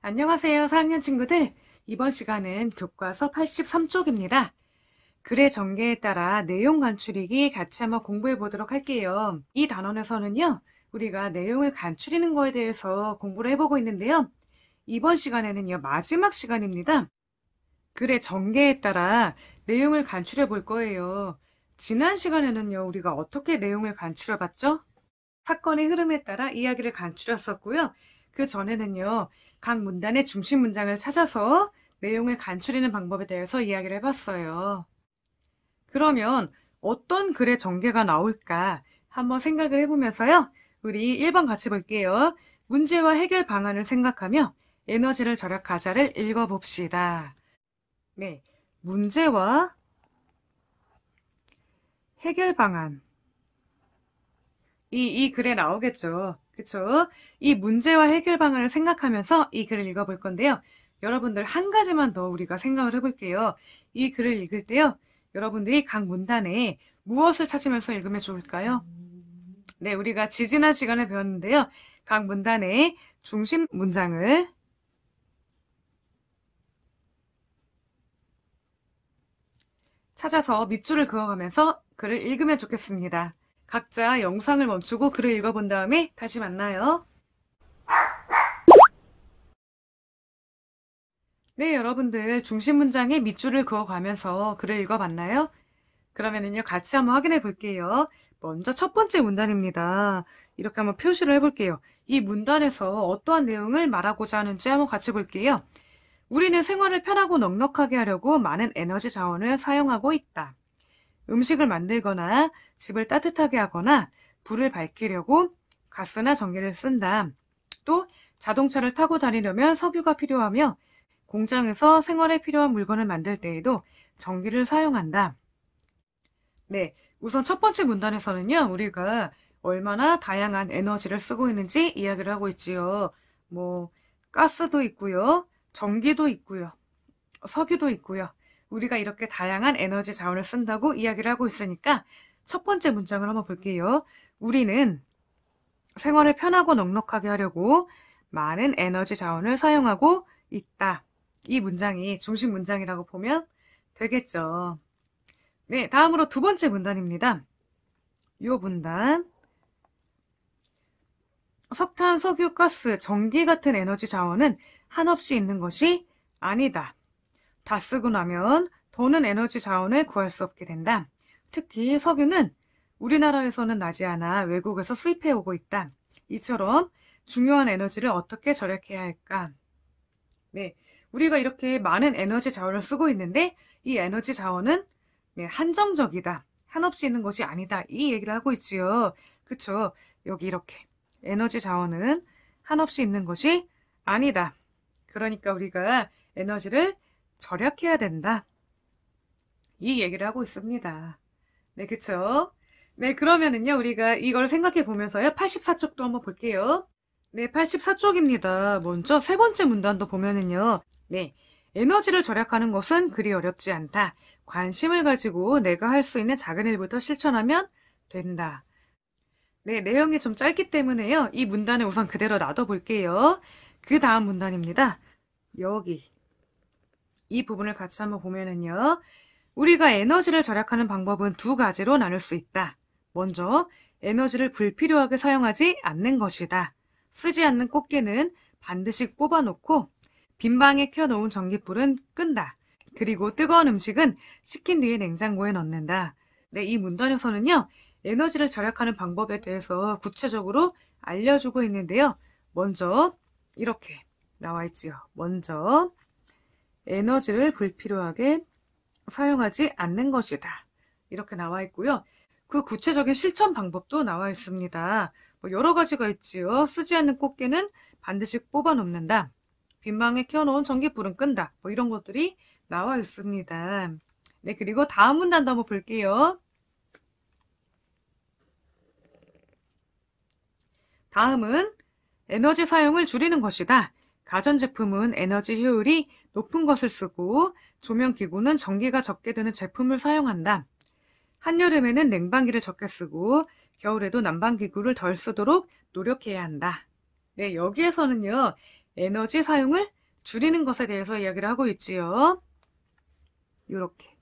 안녕하세요, 4학년 친구들. 이번 시간은 교과서 83쪽입니다. 글의 전개에 따라 내용 간추리기 같이 한번 공부해 보도록 할게요. 이 단원에서는요, 우리가 내용을 간추리는 거에 대해서 공부를 해보고 있는데요. 이번 시간에는요, 마지막 시간입니다. 글의 전개에 따라 내용을 간추려 볼 거예요. 지난 시간에는요, 우리가 어떻게 내용을 간추려 봤죠? 사건의 흐름에 따라 이야기를 간추렸었고요. 그 전에는요, 각 문단의 중심 문장을 찾아서 내용을 간추리는 방법에 대해서 이야기를 해봤어요. 그러면 어떤 글의 전개가 나올까 한번 생각을 해보면서요. 우리 1번 같이 볼게요. 문제와 해결 방안을 생각하며 에너지를 절약하자를 읽어봅시다. 네, 문제와 해결 방안. 이 글에 나오겠죠. 그쵸? 이 문제와 해결 방안을 생각하면서 이 글을 읽어볼 건데요. 여러분들 한 가지만 더 우리가 생각을 해볼게요. 이 글을 읽을 때요. 여러분들이 각 문단에 무엇을 찾으면서 읽으면 좋을까요? 네, 우리가 지지난 시간에 배웠는데요. 각 문단의 중심 문장을 찾아서 밑줄을 그어가면서 글을 읽으면 좋겠습니다. 각자 영상을 멈추고 글을 읽어본 다음에 다시 만나요. 네, 여러분들 중심 문장에 밑줄을 그어가면서 글을 읽어봤나요? 그러면은요, 같이 한번 확인해 볼게요. 먼저 첫 번째 문단입니다. 이렇게 한번 표시를 해볼게요. 이 문단에서 어떠한 내용을 말하고자 하는지 한번 같이 볼게요. 우리는 생활을 편하고 넉넉하게 하려고 많은 에너지 자원을 사용하고 있다. 음식을 만들거나 집을 따뜻하게 하거나 불을 밝히려고 가스나 전기를 쓴다. 또 자동차를 타고 다니려면 석유가 필요하며 공장에서 생활에 필요한 물건을 만들 때에도 전기를 사용한다. 네, 우선 첫 번째 문단에서는요, 우리가 얼마나 다양한 에너지를 쓰고 있는지 이야기를 하고 있지요. 가스도 있고요, 전기도 있고요, 석유도 있고요. 우리가 이렇게 다양한 에너지 자원을 쓴다고 이야기를 하고 있으니까 첫 번째 문장을 한번 볼게요. 우리는 생활을 편하고 넉넉하게 하려고 많은 에너지 자원을 사용하고 있다. 이 문장이 중심 문장이라고 보면 되겠죠. 네, 다음으로 두 번째 문단입니다. 이 문단. 석탄, 석유, 가스, 전기 같은 에너지 자원은 한없이 있는 것이 아니다. 다 쓰고 나면 더는 에너지 자원을 구할 수 없게 된다. 특히 석유는 우리나라에서는 나지 않아 외국에서 수입해 오고 있다. 이처럼 중요한 에너지를 어떻게 절약해야 할까? 네, 우리가 이렇게 많은 에너지 자원을 쓰고 있는데 이 에너지 자원은 한정적이다. 한없이 있는 것이 아니다. 이 얘기를 하고 있지요. 그쵸? 여기 이렇게 에너지 자원은 한없이 있는 것이 아니다. 그러니까 우리가 에너지를 절약해야 된다. 이 얘기를 하고 있습니다. 네, 그쵸? 네, 그러면은요, 우리가 이걸 생각해 보면서요, 84쪽도 한번 볼게요. 네, 84쪽입니다. 먼저 세 번째 문단도 보면은요, 네, 에너지를 절약하는 것은 그리 어렵지 않다. 관심을 가지고 내가 할 수 있는 작은 일부터 실천하면 된다. 네, 내용이 좀 짧기 때문에요, 이 문단을 우선 그대로 놔둬볼게요. 그 다음 문단입니다. 여기. 이 부분을 같이 한번 보면은요. 우리가 에너지를 절약하는 방법은 두 가지로 나눌 수 있다. 먼저 에너지를 불필요하게 사용하지 않는 것이다. 쓰지 않는 꽃게는 반드시 뽑아놓고 빈방에 켜놓은 전깃불은 끈다. 그리고 뜨거운 음식은 식힌 뒤에 냉장고에 넣는다. 네, 이 문단에서는요. 에너지를 절약하는 방법에 대해서 구체적으로 알려주고 있는데요. 먼저 이렇게 나와 있지요. 먼저 에너지를 불필요하게 사용하지 않는 것이다. 이렇게 나와 있고요. 그 구체적인 실천 방법도 나와 있습니다. 여러 가지가 있지요. 쓰지 않는 꽃게는 반드시 뽑아 놓는다. 빈방에 켜놓은 전깃불은 끈다. 이런 것들이 나와 있습니다. 네, 그리고 다음 문단도 한번 볼게요. 다음은 에너지 사용을 줄이는 것이다. 가전제품은 에너지 효율이 높은 것을 쓰고 조명기구는 전기가 적게 드는 제품을 사용한다. 한여름에는 냉방기를 적게 쓰고 겨울에도 난방기구를 덜 쓰도록 노력해야 한다. 네, 여기에서는요. 에너지 사용을 줄이는 것에 대해서 이야기를 하고 있지요. 이렇게.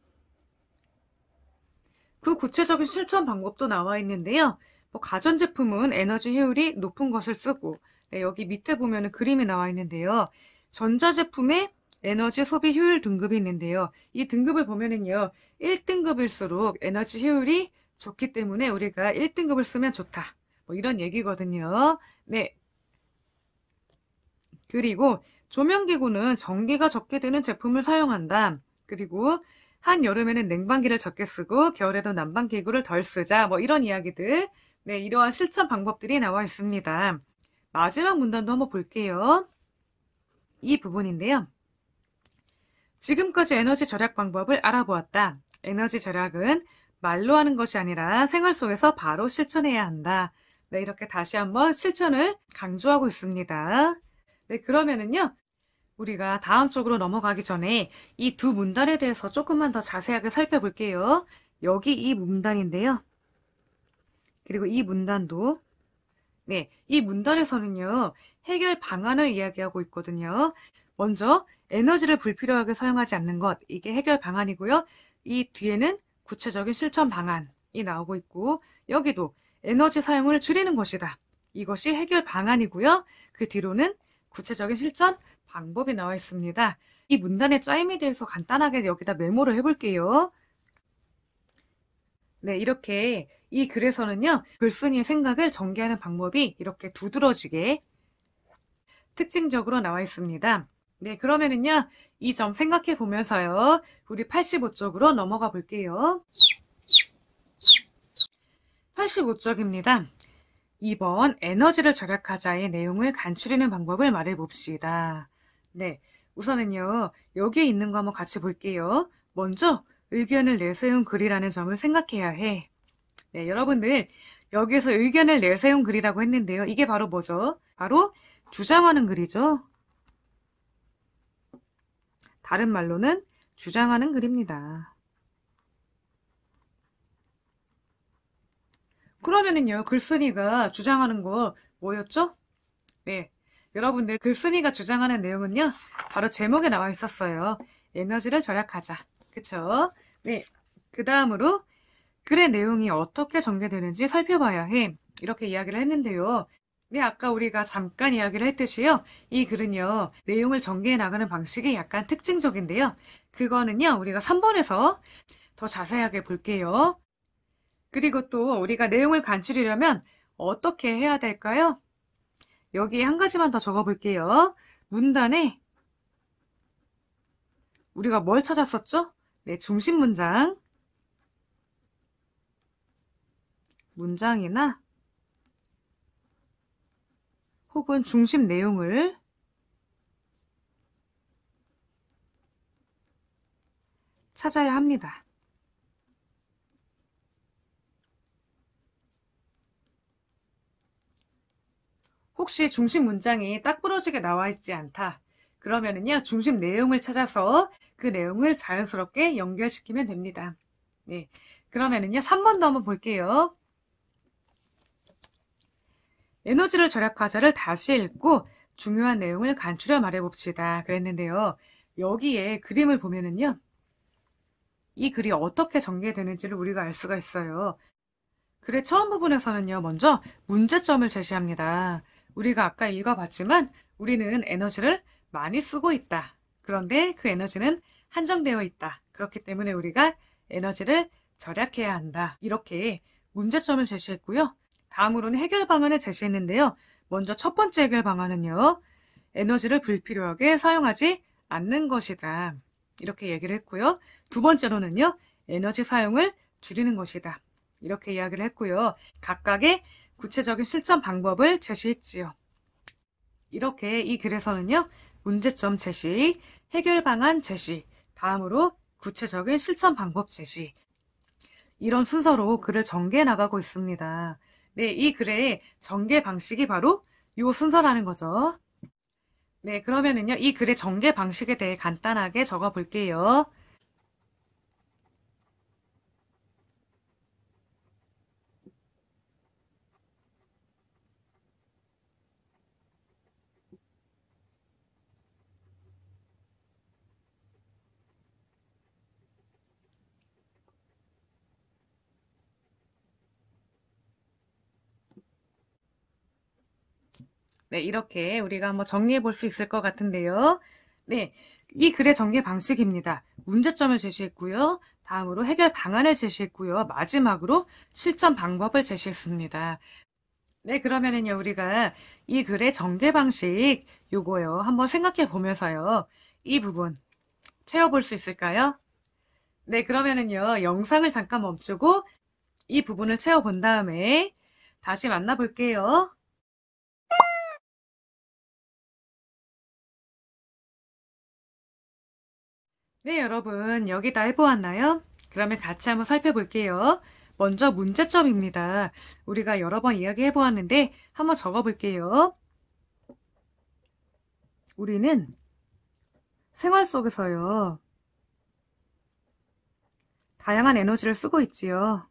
그 구체적인 실천 방법도 나와 있는데요. 뭐 가전제품은 에너지 효율이 높은 것을 쓰고, 네, 여기 밑에 보면 그림이 나와 있는데요. 전자제품의 에너지 소비 효율 등급이 있는데요. 이 등급을 보면은요, 1등급일수록 에너지 효율이 좋기 때문에 우리가 1등급을 쓰면 좋다. 뭐 이런 얘기거든요. 네. 그리고 조명기구는 전기가 적게 드는 제품을 사용한다. 그리고 한여름에는 냉방기를 적게 쓰고 겨울에도 난방기구를 덜 쓰자. 뭐 이런 이야기들. 네, 이러한 실천 방법들이 나와 있습니다. 마지막 문단도 한번 볼게요. 이 부분인데요. 지금까지 에너지 절약 방법을 알아보았다. 에너지 절약은 말로 하는 것이 아니라 생활 속에서 바로 실천해야 한다. 네, 이렇게 다시 한번 실천을 강조하고 있습니다. 네, 그러면은요. 우리가 다음 쪽으로 넘어가기 전에 이 두 문단에 대해서 조금만 더 자세하게 살펴볼게요. 여기 이 문단인데요. 그리고 이 문단도 네, 이 문단에서는요. 해결 방안을 이야기하고 있거든요. 먼저 에너지를 불필요하게 사용하지 않는 것, 이게 해결 방안이고요. 이 뒤에는 구체적인 실천 방안이 나오고 있고 여기도 에너지 사용을 줄이는 것이다. 이것이 해결 방안이고요. 그 뒤로는 구체적인 실천 방법이 나와 있습니다. 이 문단의 짜임에 대해서 간단하게 여기다 메모를 해볼게요. 네, 이렇게 이 글에서는요, 글쓴이의 생각을 전개하는 방법이 이렇게 두드러지게 특징적으로 나와 있습니다. 네, 그러면은요, 이 점 생각해 보면서요, 우리 85쪽으로 넘어가 볼게요. 85쪽입니다. 2번 에너지를 절약하자의 내용을 간추리는 방법을 말해 봅시다. 네, 우선은요, 여기에 있는 거 한번 같이 볼게요. 먼저 의견을 내세운 글이라는 점을 생각해야 해. 네, 여러분들 여기에서 의견을 내세운 글이라고 했는데요. 이게 바로 뭐죠? 바로 주장하는 글이죠. 다른 말로는 주장하는 글입니다. 그러면은요, 글쓴이가 주장하는 거 뭐였죠? 네, 여러분들 글쓴이가 주장하는 내용은요, 바로 제목에 나와 있었어요. 에너지를 절약하자. 그쵸? 네, 그 다음으로 글의 내용이 어떻게 전개되는지 살펴봐야 해. 이렇게 이야기를 했는데요. 네, 아까 우리가 잠깐 이야기를 했듯이요. 이 글은요, 내용을 전개해 나가는 방식이 약간 특징적인데요. 그거는요, 우리가 3번에서 더 자세하게 볼게요. 그리고 또 우리가 내용을 간추리려면 어떻게 해야 될까요? 여기에 한 가지만 더 적어 볼게요. 문단에 우리가 뭘 찾았었죠? 네, 중심 문장. 문장이나 혹은 중심 내용을 찾아야 합니다. 혹시 중심 문장이 딱 부러지게 나와 있지 않다. 그러면은요, 중심 내용을 찾아서 그 내용을 자연스럽게 연결시키면 됩니다. 네. 그러면은요, 3번 더 한번 볼게요. 에너지를 절약하자를 다시 읽고 중요한 내용을 간추려 말해봅시다. 그랬는데요. 여기에 그림을 보면은요, 이 글이 어떻게 전개되는지를 우리가 알 수가 있어요. 글의 처음 부분에서는요, 먼저 문제점을 제시합니다. 우리가 아까 읽어봤지만 우리는 에너지를 많이 쓰고 있다. 그런데 그 에너지는 한정되어 있다. 그렇기 때문에 우리가 에너지를 절약해야 한다. 이렇게 문제점을 제시했고요. 다음으로는 해결 방안을 제시했는데요. 먼저 첫 번째 해결 방안은요, 에너지를 불필요하게 사용하지 않는 것이다. 이렇게 얘기를 했고요. 두 번째로는요, 에너지 사용을 줄이는 것이다. 이렇게 이야기를 했고요. 각각의 구체적인 실천 방법을 제시했지요. 이렇게 이 글에서는요, 문제점 제시, 해결 방안 제시, 다음으로 구체적인 실천 방법 제시, 이런 순서로 글을 전개해 나가고 있습니다. 네, 이 글의 전개 방식이 바로 이 순서라는 거죠. 네, 그러면은요, 이 글의 전개 방식에 대해 간단하게 적어 볼게요. 네, 이렇게 우리가 한번 정리해 볼 수 있을 것 같은데요. 네, 이 글의 전개 방식입니다. 문제점을 제시했고요. 다음으로 해결 방안을 제시했고요. 마지막으로 실천 방법을 제시했습니다. 네, 그러면은요, 우리가 이 글의 전개 방식 요거요. 한번 생각해 보면서요. 이 부분 채워볼 수 있을까요? 네, 그러면은요, 영상을 잠깐 멈추고 이 부분을 채워본 다음에 다시 만나볼게요. 네, 여러분, 여기 다 해보았나요? 그러면 같이 한번 살펴볼게요. 먼저 문제점입니다. 우리가 여러 번 이야기해보았는데 한번 적어볼게요. 우리는 생활 속에서요, 다양한 에너지를 쓰고 있지요.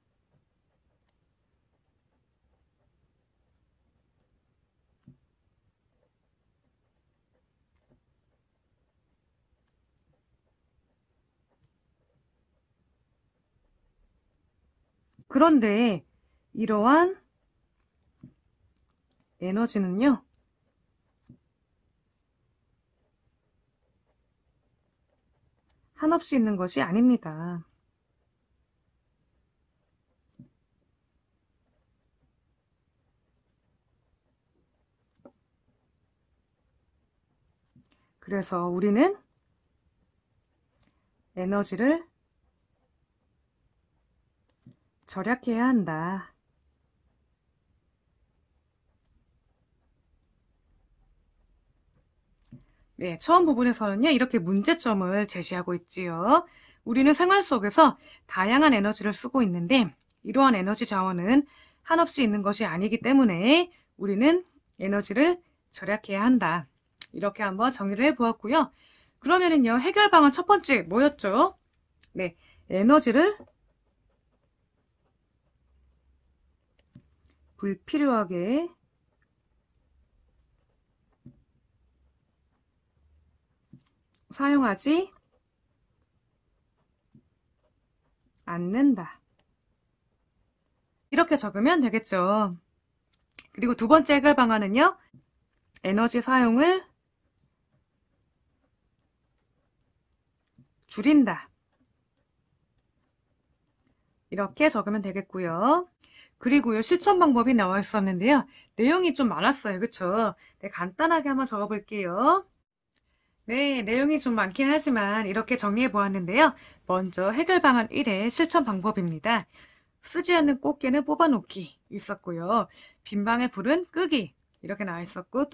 그런데 이러한 에너지는요, 한없이 있는 것이 아닙니다. 그래서 우리는 에너지를 절약해야 한다. 네, 처음 부분에서는요, 이렇게 문제점을 제시하고 있지요. 우리는 생활 속에서 다양한 에너지를 쓰고 있는데, 이러한 에너지 자원은 한없이 있는 것이 아니기 때문에 우리는 에너지를 절약해야 한다. 이렇게 한번 정리를 해보았고요. 그러면은요, 해결 방안 첫 번째 뭐였죠? 네, 에너지를 불필요하게 사용하지 않는다. 이렇게 적으면 되겠죠. 그리고 두 번째 해결 방안은요. 에너지 사용을 줄인다. 이렇게 적으면 되겠고요. 그리고요. 실천 방법이 나와 있었는데요. 내용이 좀 많았어요. 그쵸? 네, 간단하게 한번 적어볼게요. 네, 내용이 좀 많긴 하지만 이렇게 정리해 보았는데요. 먼저 해결 방안 1의 실천 방법입니다. 쓰지 않는 꽃게는 뽑아놓기 있었고요. 빈방의 불은 끄기 이렇게 나와 있었고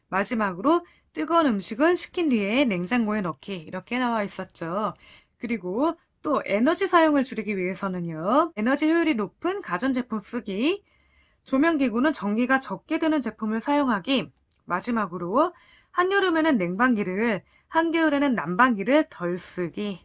마지막으로 뜨거운 음식은 식힌 뒤에 냉장고에 넣기 이렇게 나와 있었죠. 그리고 또 에너지 사용을 줄이기 위해서는요. 에너지 효율이 높은 가전제품 쓰기, 조명기구는 전기가 적게 드는 제품을 사용하기, 마지막으로 한여름에는 냉방기를, 한겨울에는 난방기를 덜 쓰기.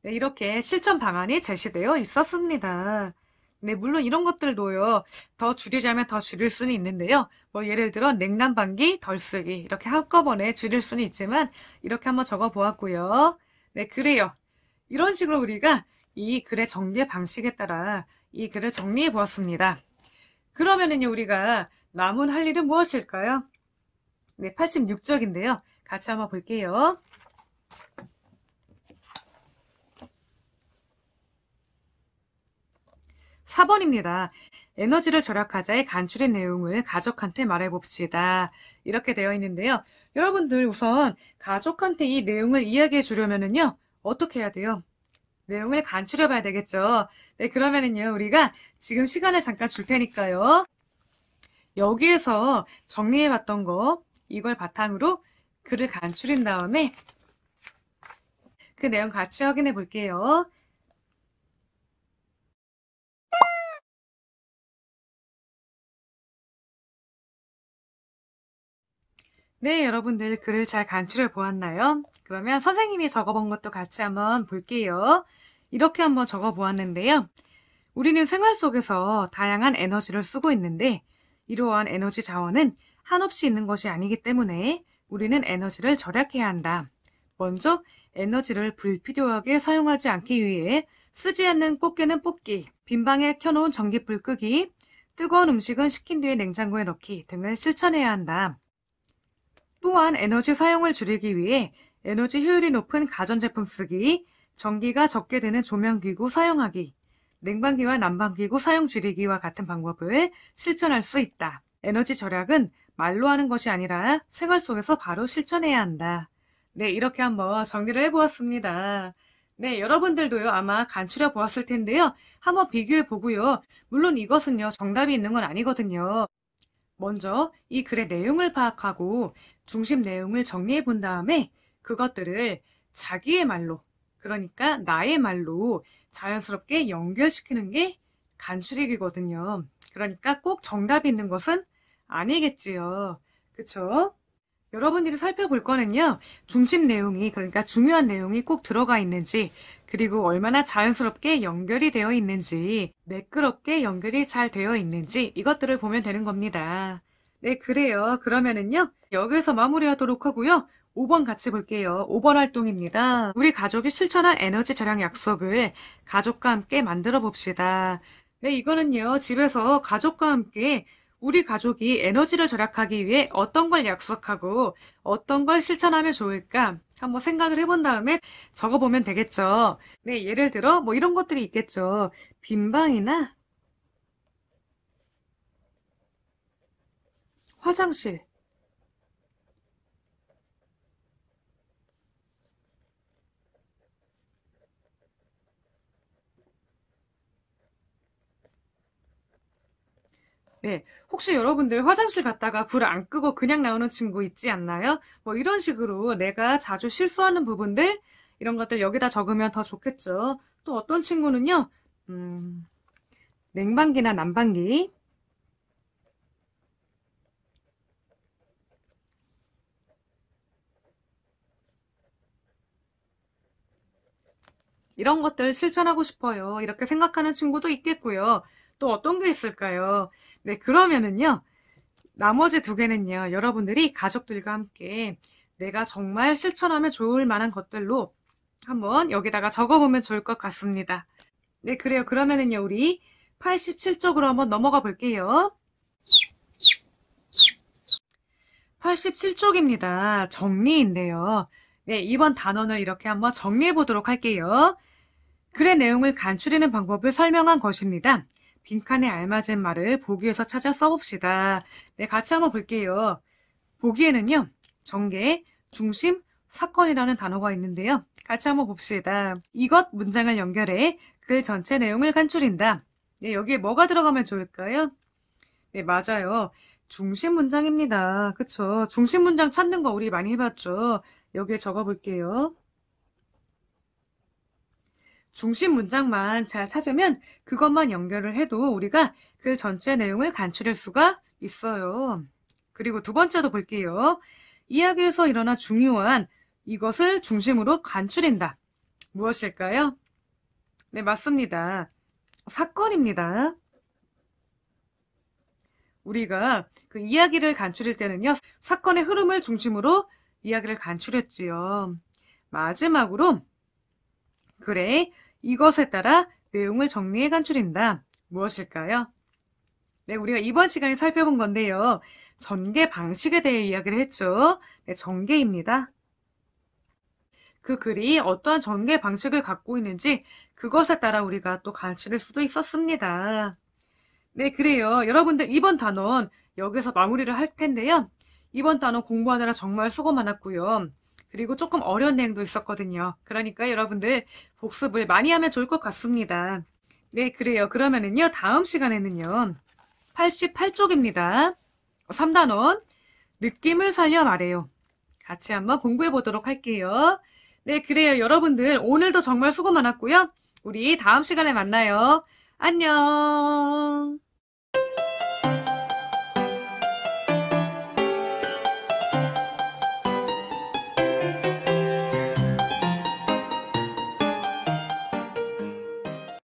네, 이렇게 실천 방안이 제시되어 있었습니다. 네, 물론 이런 것들도요, 더 줄이자면 더 줄일 수는 있는데요. 뭐, 예를 들어, 냉난방기 덜 쓰기. 이렇게 한꺼번에 줄일 수는 있지만, 이렇게 한번 적어 보았고요. 네, 그래요. 이런 식으로 우리가 이 글의 전개 방식에 따라 이 글을 정리해 보았습니다. 그러면은요, 우리가 남은 할 일은 무엇일까요? 네, 86쪽인데요. 같이 한번 볼게요. 4번입니다. 에너지를 절약하자의 간추린 내용을 가족한테 말해봅시다. 이렇게 되어 있는데요. 여러분들 우선 가족한테 이 내용을 이야기해 주려면은요. 어떻게 해야 돼요? 내용을 간추려 봐야 되겠죠. 네, 그러면은요. 우리가 지금 시간을 잠깐 줄 테니까요. 여기에서 정리해 봤던 거 이걸 바탕으로 글을 간추린 다음에 그 내용 같이 확인해 볼게요. 네, 여러분들 글을 잘 간추려 보았나요? 그러면 선생님이 적어본 것도 같이 한번 볼게요. 이렇게 한번 적어 보았는데요. 우리는 생활 속에서 다양한 에너지를 쓰고 있는데 이러한 에너지 자원은 한없이 있는 것이 아니기 때문에 우리는 에너지를 절약해야 한다. 먼저 에너지를 불필요하게 사용하지 않기 위해 쓰지 않는 꽃게는 뽑기, 빈방에 켜놓은 전기불 끄기, 뜨거운 음식은 식힌 뒤에 냉장고에 넣기 등을 실천해야 한다. 또한 에너지 사용을 줄이기 위해 에너지 효율이 높은 가전제품 쓰기, 전기가 적게 드는 조명기구 사용하기, 냉방기와 난방기구 사용 줄이기와 같은 방법을 실천할 수 있다. 에너지 절약은 말로 하는 것이 아니라 생활 속에서 바로 실천해야 한다. 네, 이렇게 한번 정리를 해보았습니다. 네, 여러분들도요, 아마 간추려 보았을 텐데요. 한번 비교해 보고요. 물론 이것은요, 정답이 있는 건 아니거든요. 먼저 이 글의 내용을 파악하고 중심 내용을 정리해 본 다음에 그것들을 자기의 말로, 그러니까 나의 말로 자연스럽게 연결시키는 게 간추리기거든요. 그러니까 꼭 정답이 있는 것은 아니겠지요. 그쵸? 여러분들이 살펴볼 거는요, 중심 내용이, 그러니까 중요한 내용이 꼭 들어가 있는지, 그리고 얼마나 자연스럽게 연결이 되어 있는지, 매끄럽게 연결이 잘 되어 있는지, 이것들을 보면 되는 겁니다. 네, 그래요. 그러면은요, 여기서 마무리하도록 하고요. 5번 같이 볼게요. 5번 활동입니다. 우리 가족이 실천한 에너지 절약 약속을 가족과 함께 만들어 봅시다. 네, 이거는요, 집에서 가족과 함께 우리 가족이 에너지를 절약하기 위해 어떤 걸 약속하고 어떤 걸 실천하면 좋을까 한번 생각을 해본 다음에 적어보면 되겠죠. 네, 예를 들어 뭐 이런 것들이 있겠죠. 빈방이나 화장실, 네, 혹시 여러분들 화장실 갔다가 불 안 끄고 그냥 나오는 친구 있지 않나요? 뭐 이런 식으로 내가 자주 실수하는 부분들, 이런 것들 여기다 적으면 더 좋겠죠. 또 어떤 친구는요, 냉방기나 난방기, 이런 것들 실천하고 싶어요. 이렇게 생각하는 친구도 있겠고요. 또 어떤 게 있을까요? 네, 그러면은요, 나머지 두 개는요, 여러분들이 가족들과 함께 내가 정말 실천하면 좋을 만한 것들로 한번 여기다가 적어보면 좋을 것 같습니다. 네, 그래요. 그러면은요, 우리 87쪽으로 한번 넘어가 볼게요. 87쪽입니다. 정리인데요. 네, 이번 단원을 이렇게 한번 정리해 보도록 할게요. 글의 내용을 간추리는 방법을 설명한 것입니다. 빈칸에 알맞은 말을 보기에서 찾아 써봅시다. 네, 같이 한번 볼게요. 보기에는요, 전개, 중심, 사건이라는 단어가 있는데요. 같이 한번 봅시다. 이것 문장을 연결해 글 전체 내용을 간추린다. 네, 여기에 뭐가 들어가면 좋을까요? 네, 맞아요. 중심 문장입니다. 그쵸? 중심 문장 찾는 거 우리 많이 해봤죠? 여기에 적어볼게요. 중심 문장만 잘 찾으면 그것만 연결을 해도 우리가 글 전체 내용을 간추릴 수가 있어요. 그리고 두 번째도 볼게요. 이야기에서 일어나 중요한 이것을 중심으로 간추린다. 무엇일까요? 네, 맞습니다. 사건입니다. 우리가 그 이야기를 간추릴 때는요, 사건의 흐름을 중심으로 이야기를 간추렸지요. 마지막으로, 그래, 이것에 따라 내용을 정리해 간추린다. 무엇일까요? 네, 우리가 이번 시간에 살펴본 건데요. 전개 방식에 대해 이야기를 했죠. 네, 전개입니다. 그 글이 어떠한 전개 방식을 갖고 있는지 그것에 따라 우리가 또 가르칠 수도 있었습니다. 네, 그래요. 여러분들 이번 단원 여기서 마무리를 할 텐데요. 이번 단원 공부하느라 정말 수고 많았고요. 그리고 조금 어려운 내용도 있었거든요. 그러니까 여러분들 복습을 많이 하면 좋을 것 같습니다. 네, 그래요. 그러면은요, 다음 시간에는요, 88쪽입니다. 3단원, 느낌을 살려 말해요. 같이 한번 공부해 보도록 할게요. 네, 그래요. 여러분들 오늘도 정말 수고 많았고요. 우리 다음 시간에 만나요. 안녕.